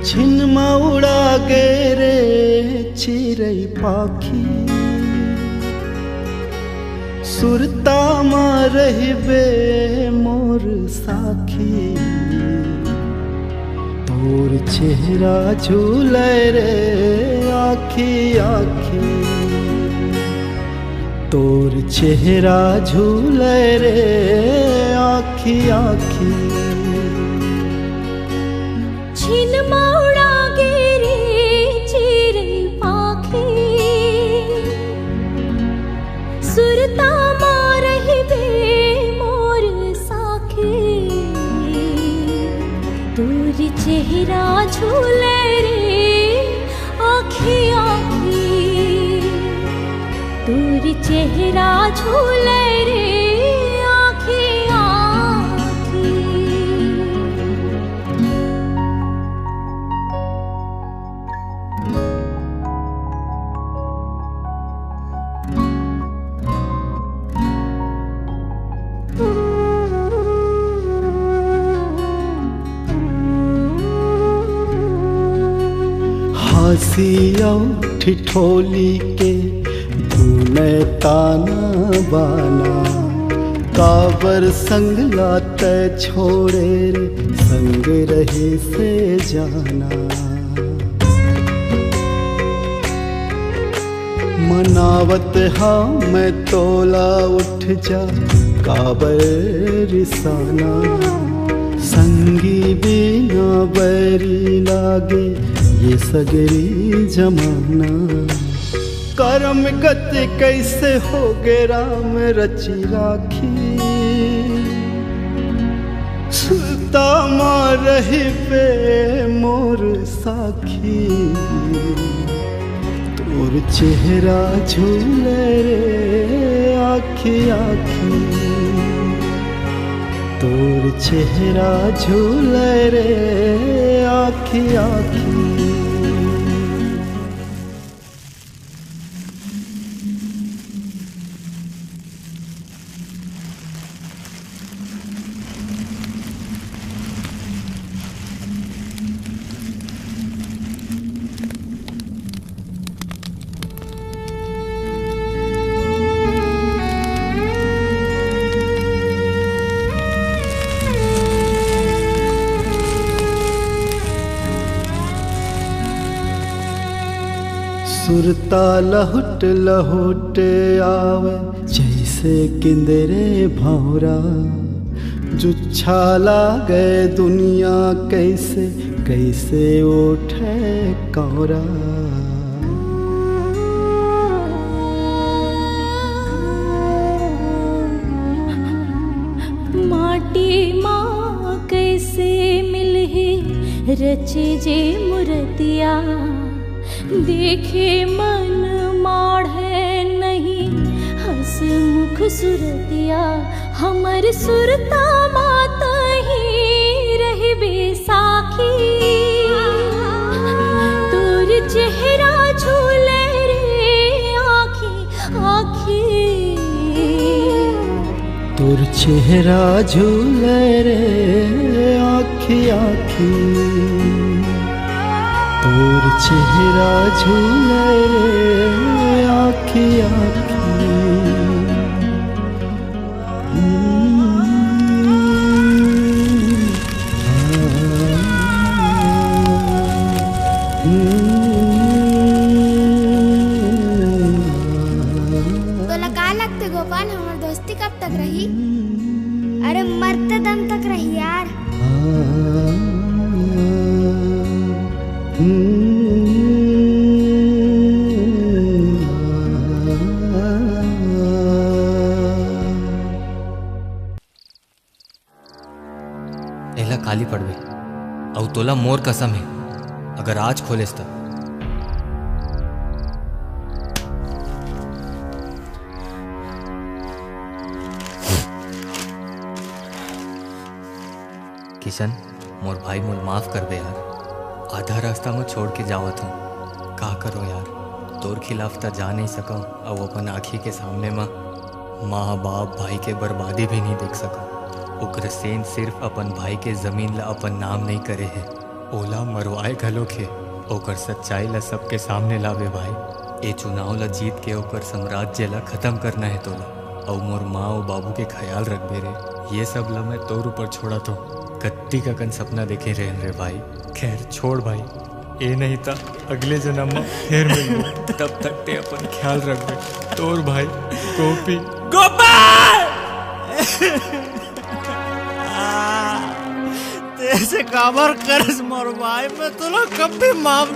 छिनमा उड़ा गे रे चिरै पाखी, सुरतामा रहिबे मोर साखी। तोर चेहरा झूले रे आखी आखी, तोर चेहरा झूले रे आखी आखी। छिनमा उड़ा गे रे चिरै पाखी, सुरतामा रहिबे मोर साखी। तोर चेहरा झूले रे आखी आखी, तोर चेहरा झूले रे आखी आखी। हंसिया ठिठोली के तूने ताना बाना, काबर संग लाते छोड़े रे संग रहे से जाना। मनावत हाँ मैं तोला उठ जा काबर रिसाना। संगी बिना बैरी लागे ये सगरी जमाना। करम गति कैसे हो गे राम रची राखी, सुरतामा रहिबे मोर साखी। तोर चेहरा झूले रे आखी आखी, तोर चेहरा झूले रे आखी आखी। सुरता लहुट लहुट आवे जैसे किंदरे भौरा। जुच्छा लागे दुनिया कैसे कैसे उठे कौरा। माटी माँ कैसे मिलही रचे जे मूर्तिया। देखे मन माढ़े नहीं हंस मुख सुरतिया। हमर सुरता मात ही रहिबे साखी। तोर चेहरा झूले रे आखी आखी, तोर चेहरा झूले रे आखी आखी। तोर चेहरा झूले रे आखी आखी। तोला का लगते गोपाल, हमार दोस्ती कब तक रही? अरे मरते दम तक रही यार। एला काली पड़वे और तोला मोर कसम है अगर आज खोलेस तब। किशन, मोर भाई मोल माफ कर बे यार। आधा रास्ता में छोड़ के जावत हूँ, का करो यार। तोर खिलाफ तो जा नहीं सकूँ और अपन आँखी के सामने में माँ बाप भाई के बर्बादी भी नहीं देख सकूँ। ओकर सेन सिर्फ अपन भाई के जमीन ला अपन नाम नहीं करे है, ओला मरवाए घलो खे। ओकर सच्चाई ला सबके सामने लावे भाई। ए चुनाव ला जीत के ओकर साम्राज्य ला खत्म करना है तोला। और मोर माँ और बाबू के ख्याल रख बे रे। ये सब ला मैं तोर ऊपर छोड़ा तो कत्ती का कन सपना देखे रहे रे भाई। खैर छोड़ भाई, ए नहीं था अगले जन्म में फिर मिलबो। तब तक ते अपन ख्याल रख बे। तोर भाई गोपी। गोपाल तेरे काबर करस मोर भाई, मैं तो कभी माफ